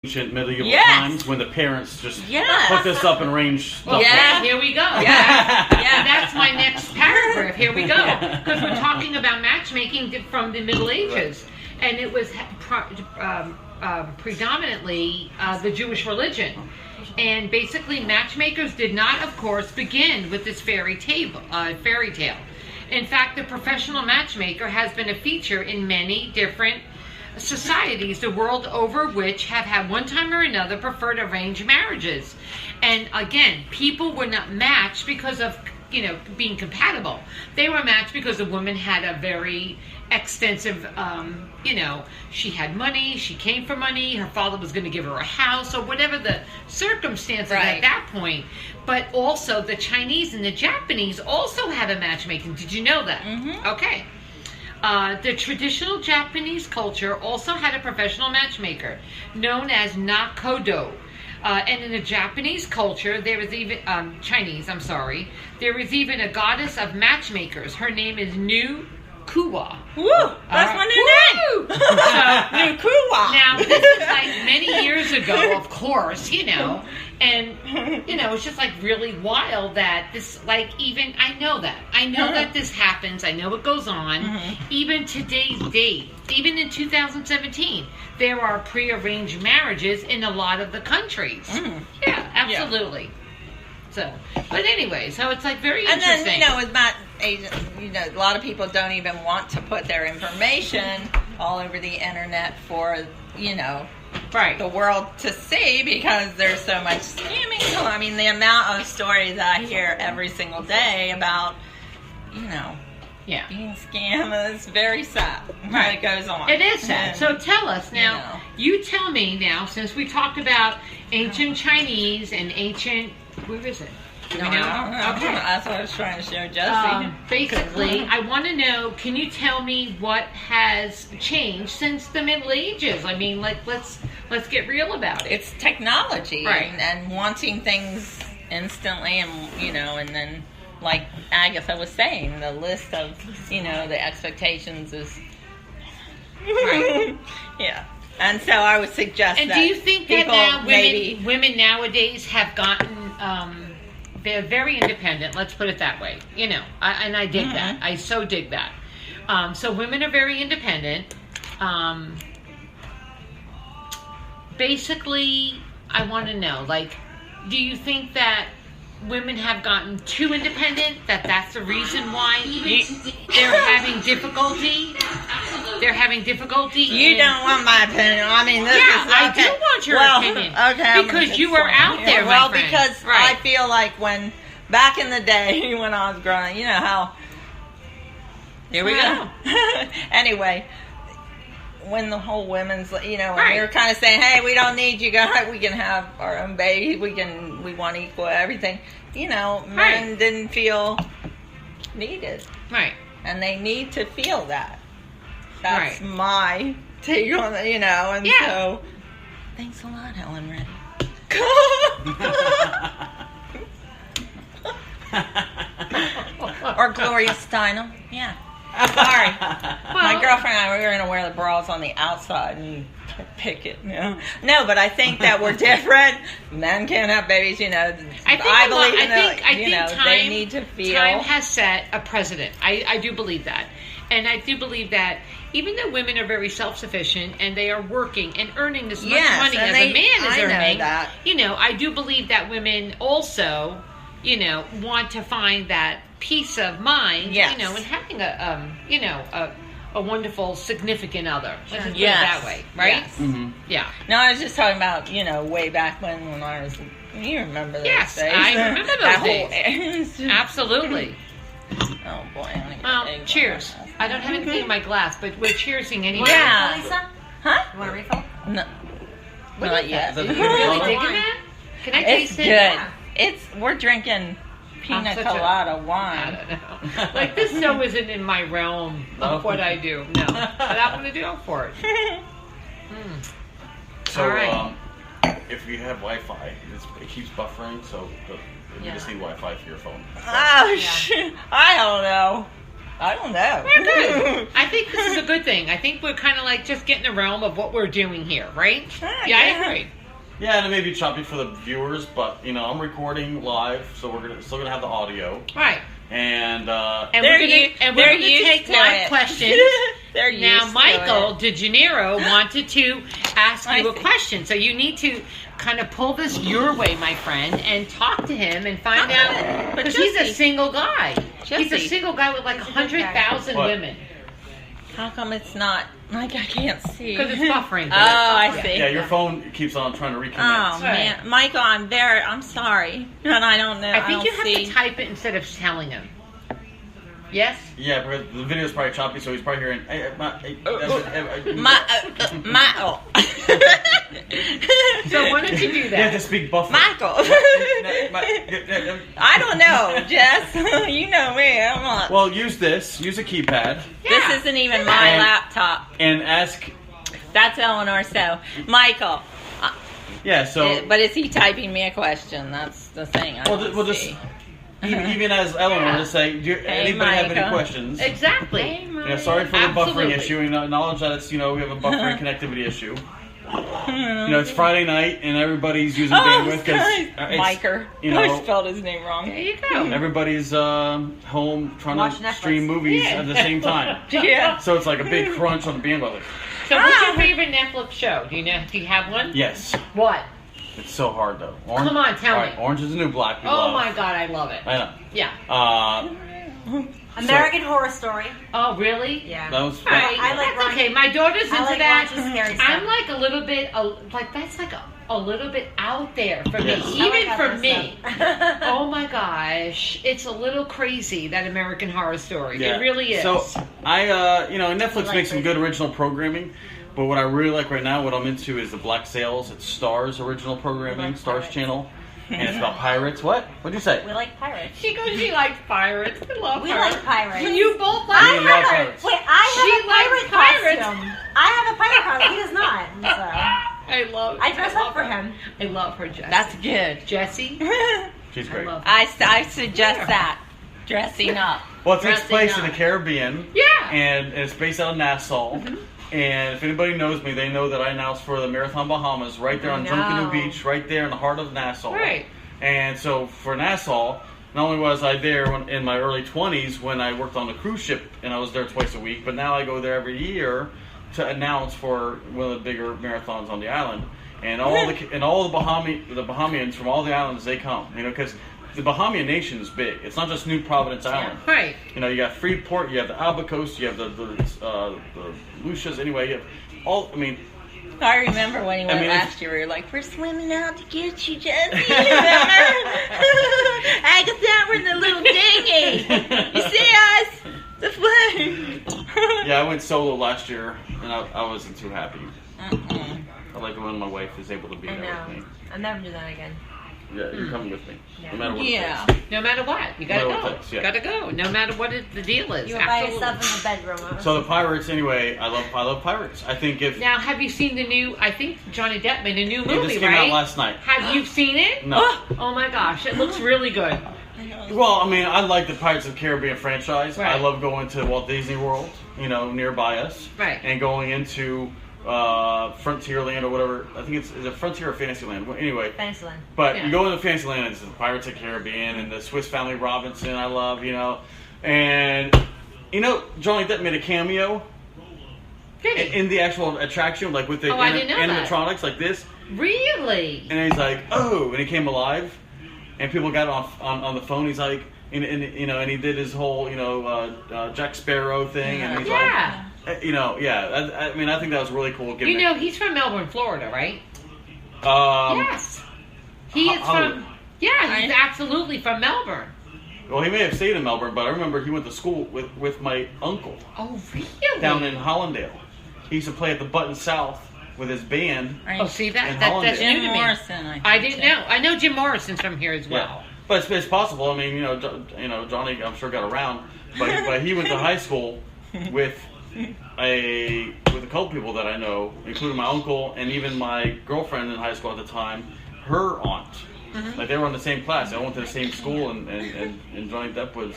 ancient medieval times when the parents just put this up and arrange stuff. Yeah, here we go. Yeah, that's my next paragraph. Here we go. Because we're talking about matchmaking from the Middle Ages. And it was predominantly the Jewish religion. And basically matchmakers did not, of course, begin with this fairy tale. In fact, the professional matchmaker has been a feature in many different societies the world over, which have had one time or another preferred arranged marriages. And again, people were not matched because of being compatible. They were matched because the woman had a very extensive she had money, she came for money, her father was going to give her a house, or whatever the circumstances at that point. But also the Chinese and the Japanese also had a matchmaking. Did you know that? Okay. The traditional Japanese culture also had a professional matchmaker known as nakodo. And in the Japanese culture, there is even, there is even a goddess of matchmakers. Her name is Kuwa. Woo! That's my new name! New Kuwa! Now, this is like many years ago, of course, and, it's just like really wild that this, I know that this happens, I know it goes on, even today's date, even in 2017, there are prearranged marriages in a lot of the countries. Yeah, absolutely. Yeah. So, but anyway, so it's like very interesting. And then, with not a lot of people don't even want to put their information all over the internet for, the world to see because there's so much scamming. So, I mean, the amount of stories I hear every single day about, being scammed is very sad. Right. It goes on. It is sad. So tell us now, you tell me now, since we talked about ancient Chinese and ancient, where is it? No, I don't know. Okay. That's what I was trying to show Jesse. Basically, I want to know, can you tell me what has changed since the Middle Ages? I mean, let's get real about it. It's technology and wanting things instantly and, and then, like Agatha was saying, the list of, the expectations is... Yeah. And so I would suggest and do you think that now women nowadays have gotten... they're very independent, let's put it that way. And I dig that. I so dig that. So women are very independent. Basically, I want to know, do you think that women have gotten too independent, that's the reason why they're having difficulty? They're having difficulty. You don't want my opinion. I mean, this is okay. I do want your opinion. Okay, because you were out there, my friend. Because I feel like when back in the day when I was growing, how. Here we go. Anyway, when the whole women's, when they were kind of saying, "Hey, we don't need you guys. We can have our own baby. We want equal everything." Men didn't feel needed. Right. And they need to feel that. That's my take on it, and so thanks a lot, Helen Reddy. Or Gloria Steinem. Yeah. Sorry. My girlfriend and I, we were going to wear the bras on the outside and pick it. No, but I think that we're different. Men can't have babies, I think they need to feel. Time has set a precedent. I do believe that. And I do believe that even though women are very self-sufficient and they are working and earning as much money as a man is earning, I do believe that women also, want to find that peace of mind, and having a wonderful significant other. Let's put it that way, right? Yes. Mm-hmm. Yeah. No, I was just talking about, way back when I was, you remember those days. Yes, I remember those days. Absolutely. Oh, boy. Cheers. I don't have anything in my glass, but we're cheersing anyway. Yeah. Lisa? Huh? You want a refill? No. Not yet. You're really digging that? Can I taste it? It's good. We're drinking pina colada wine. I don't know. This show isn't in my realm of what I do. No. But I'm going to go for it. So, all right. If you have Wi-Fi, it keeps buffering, so you just need Wi-Fi for your phone. Oh, shit. I don't know. I don't know. We're good. I think this is a good thing. I think we're kind of like just getting the realm of what we're doing here, right? Yeah, I agree. Yeah, and it may be choppy for the viewers, but I'm recording live, so we're still gonna have the audio. Right. And we're gonna take live questions. They're now, used Michael to De Janeiro wanted to ask you a question, so you need to kind of pull this your way, my friend, and talk to him and find out, because he's a single guy. He's a single guy with like 100,000 women. How come it's not like I can't see? Because it's buffering. Oh, I see. Yeah, your phone keeps on trying to reconnect. Oh man, Michael, I'm sorry, and I don't know. I think you have to type it instead of telling him. Yes? Yeah, because the video's probably choppy, so he's probably hearing. So why don't you do that? You have to speak buffer. Michael. I don't know, Jess. You know me. I'm not. Well, use this. Use a keypad. Yeah. This isn't even my laptop. And ask. That's Eleanor. So, Michael. Yeah. So. But is he typing me a question? That's the thing. We'll just. Even as Eleanor to say, do anybody have any questions? Exactly. Sorry for the buffering issue. Acknowledge that it's we have a buffering connectivity issue. It's Friday night and everybody's using bandwidth because Miker. I spelled his name wrong. There you go. Everybody's home trying to stream movies at the same time. Yeah. So it's like a big crunch on the bandwidth. So what's your favorite Netflix show? Do you have one? Yes. What? It's so hard though. Come on, tell me. Orange is the New Black. My God, I love it. I know. Yeah. American Horror Story. Oh, really? Yeah. That was fun. I like that's okay. My daughter's into that. Scary stuff. I'm like a little bit, that's like a little bit out there for me. Yes. Even for me. Oh my gosh. It's a little crazy, that American Horror Story. Yeah. It really is. So, Netflix makes some good original programming. But what I really like right now, what I'm into, is the Black Sails. It's Star's original programming, Star's channel. And it's about pirates. What? What'd you say? We like pirates. She goes, she likes pirates. I love We pirates. like pirates. You both like pirates. Wait, I have a pirate pirates. costume. I have a pirate costume. He does not. So. I dress up for him. I love her, Jessie. That's good. Jessie? She's great. I suggest that. Dressing up. Well, it takes place in the Caribbean. Yeah. And it's based out of Nassau. Mm-hmm. And if anybody knows me, they know that I announce for the Marathon Bahamas right there on Junkanoo Beach, right there in the heart of Nassau. Right. And so for Nassau, not only was I there in my early 20s when I worked on the cruise ship and I was there twice a week, but now I go there every year to announce for one of the bigger marathons on the island. And all the Bahamians from all the islands, they come, because the Bahamian nation is big. It's not just New Providence Island. Yeah. Right. You got Freeport, you have the Albacoast, you have the Lucias. Anyway, you have all. I remember when you went last year. We were like, "We're swimming out to get you, Jesse." Agatha, we're in the little dinghy. You see us? The flag. Yeah, I went solo last year, and I wasn't too happy. I like it when my wife is able to be there with me. I'll never do that again. Yeah, you're coming with me. Yeah. No matter what it takes. No matter what. You gotta go. Yeah. Gotta go. No matter what the deal is. You were by yourself in the bedroom. So the pirates, anyway, I love pirates. I think if... Now, have you seen the new, I think Johnny Depp made a new movie, this came out last night. Have you seen it? No. Oh my gosh, it looks really good. Well, I like the Pirates of the Caribbean franchise. Right. I love going to Walt Disney World, nearby us. Right. And going into Frontierland or whatever. I think it's a Frontier or Fantasyland. Well, anyway. Fantasyland. But you go into Fantasyland, it's the Pirates of the Caribbean and the Swiss Family Robinson. I love, and Johnny Depp made a cameo in the actual attraction, like with the I didn't know animatronics, like this. Really? And he's like, and he came alive, and people got on the phone. He's like, and he did his whole Jack Sparrow thing, and he's like. I think that was really cool. He's from Melbourne, Florida, right? Yes. He is from... Yeah, he's absolutely from Melbourne. Well, he may have stayed in Melbourne, but I remember he went to school with my uncle. Oh, really? Down in Hollandale. He used to play at the Button South with his band. Oh, see, that's Jim new to me. Morrison, I didn't know. I know Jim Morrison's from here as well. Yeah. But it's possible. Johnny, I'm sure got around, but he went to high school with a couple people that I know, including my uncle and even my girlfriend in high school at the time, her aunt. Mm-hmm. Like they were in the same class. I went to the same school, and Johnny Depp was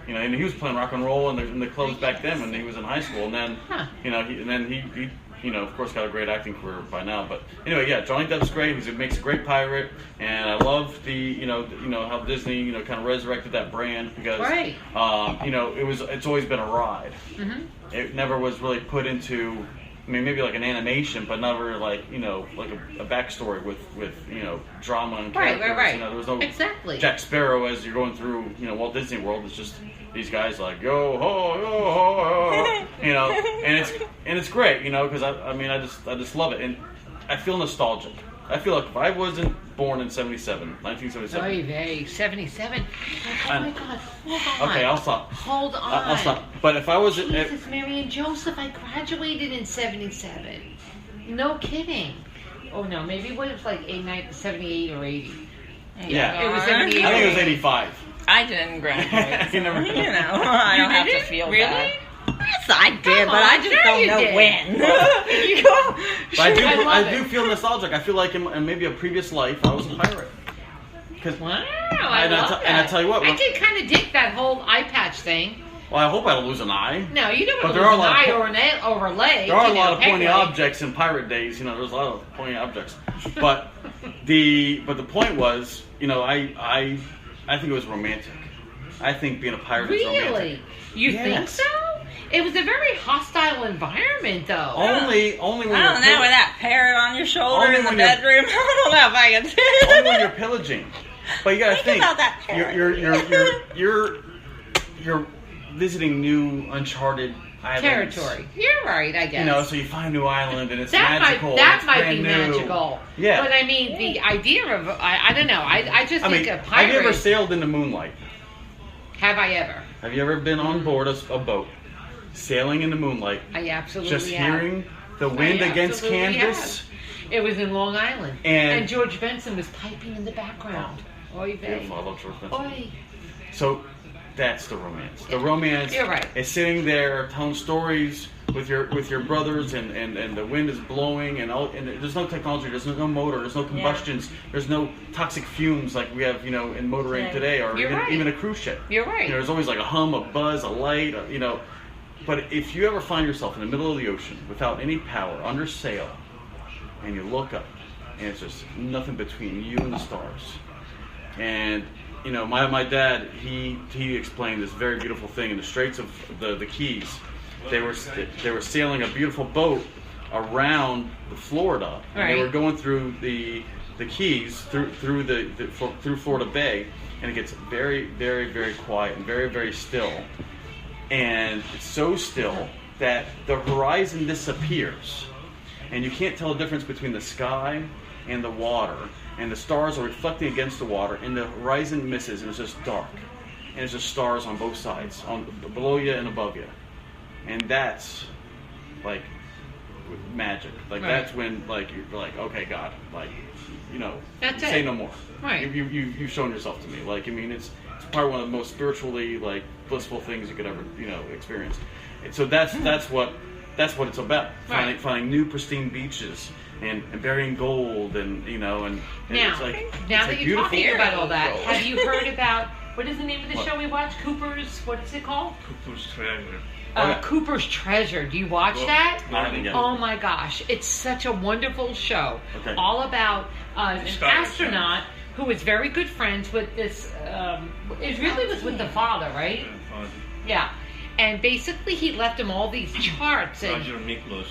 You know, and he was playing rock and roll in the clubs back then when he was in high school, and then you know, he you know, of course, got a great acting career by now. But anyway, yeah, Johnny Depp's great. He makes a great pirate, and I love the you know how Disney kind of resurrected that brand because you know it's always been a ride. Mm-hmm. It never was really put into. I mean, maybe like an animation, but never like like a backstory with drama and characters. Right. You know, there was no Jack Sparrow as you're going through Walt Disney World. It's just these guys like yo ho, and it's great, because I just love it, and I feel nostalgic. I feel like if I wasn't born in 1977. Oy vey, 77. Oh my God, hold on. Okay, I'll stop. Hold on. I'll stop. But if I was... Jesus, Mary and Joseph, I graduated in 77. No kidding. Oh no, maybe what it's like 78 or 80. Yeah. It was 78. I think it was 85. I didn't graduate. You never I don't have to feel really? bad. Yes, I did, but I just don't know when. But I do feel nostalgic. I feel like in maybe a previous life, I was a pirate. Wow, I love that. And I tell you what, I did kind of dig that whole eye patch thing. Well, I hope I don't lose an eye. No, you don't want to lose an eye or a leg. There are a lot of pointy objects in pirate days. There's a lot of pointy objects. But the point was, I think it was romantic. I think being a pirate is romantic. Really? You think so? It was a very hostile environment, though. Only when I don't know, with that parrot on your shoulder in the bedroom. I don't know if I can do it. Only when you're pillaging. But you gotta think about that parrot. You're visiting new, uncharted islands. Territory. You're right, I guess. So you find a new island and it's magical. That might be magical. Yeah. But I mean, the idea of I don't know. I just think a pirate. Have you ever sailed in the moonlight? Have I ever? Have you ever been on board a boat, sailing in the moonlight? I absolutely just have. hearing the wind against canvas. It was in Long Island, and George Benson was piping in the background. Oy vey. Beautiful. I love George Benson. Oy. So that's the romance. The romance is sitting there telling stories with your brothers, and the wind is blowing, and there's no technology, there's no motor, there's no combustions, there's no toxic fumes like we have in motoring today, or even a cruise ship. You're right. There's always like a hum, a buzz, a light, But if you ever find yourself in the middle of the ocean without any power, under sail, and you look up, and it's just nothing between you and the stars, and my dad, he explained this very beautiful thing in the Straits of the Keys. They were sailing a beautiful boat around Florida, and they were going through the Keys through Florida Bay, and it gets very, very, very quiet and very, very still, and it's so still that the horizon disappears, and you can't tell the difference between the sky and the water. And the stars are reflecting against the water, and the horizon misses, and it's just dark. And it's just stars on both sides, below you and above you. And that's, like, magic. Like, that's when, like, you're like, okay, God, like, that's say it. no more. Right. You've shown yourself to me. Like, it's probably one of the most spiritually, like, blissful things you could ever, experience. And so that's what it's about. Finding new pristine beaches. And burying gold, and now it's that you're talking about all that, have you heard about what is the name of the show we watch? Cooper's, what is it called? Cooper's Treasure. Cooper's Treasure. Do you watch that? I haven't yet. Oh my gosh, it's such a wonderful show. Okay. All about an astronaut who was very good friends with this. It really was with the father, right? Yeah, and basically he left him all these charts and. Roger Miklos.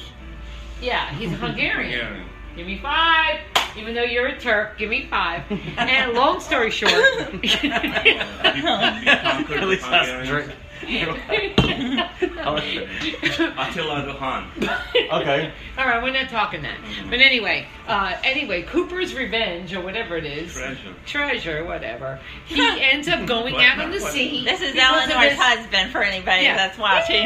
Yeah, he's Hungarian. Give me 5. Even though you're a Turk, give me 5. And long story short... At least that's a drink. Attila the Hun. Okay. All right, we're not talking that. But anyway, Cooper's Revenge, or whatever it is. Treasure, whatever. He ends up going out on the sea. This is Eleanor's husband for anybody that's watching.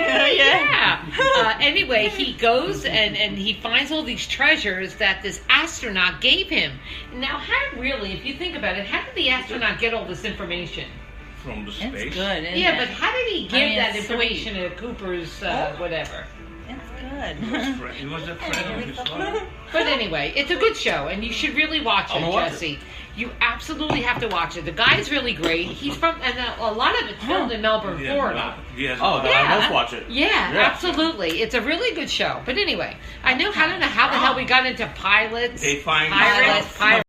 Anyway, he goes and he finds all these treasures that this astronaut gave him. Now, if you think about it, how did the astronaut get all this information? From the space. It's good, but how did he give that information to Cooper's whatever? It's good. good. He was a friend of his father. But anyway, it's a good show, and you should really watch it, Jesse. You absolutely have to watch it. The guy's really great. He's from, and a lot of it's filmed in Melbourne, Florida. Yes. Oh, then I must watch it. Yeah, absolutely. It's a really good show. But anyway, I don't know how the hell we got into pilots. They find pirates.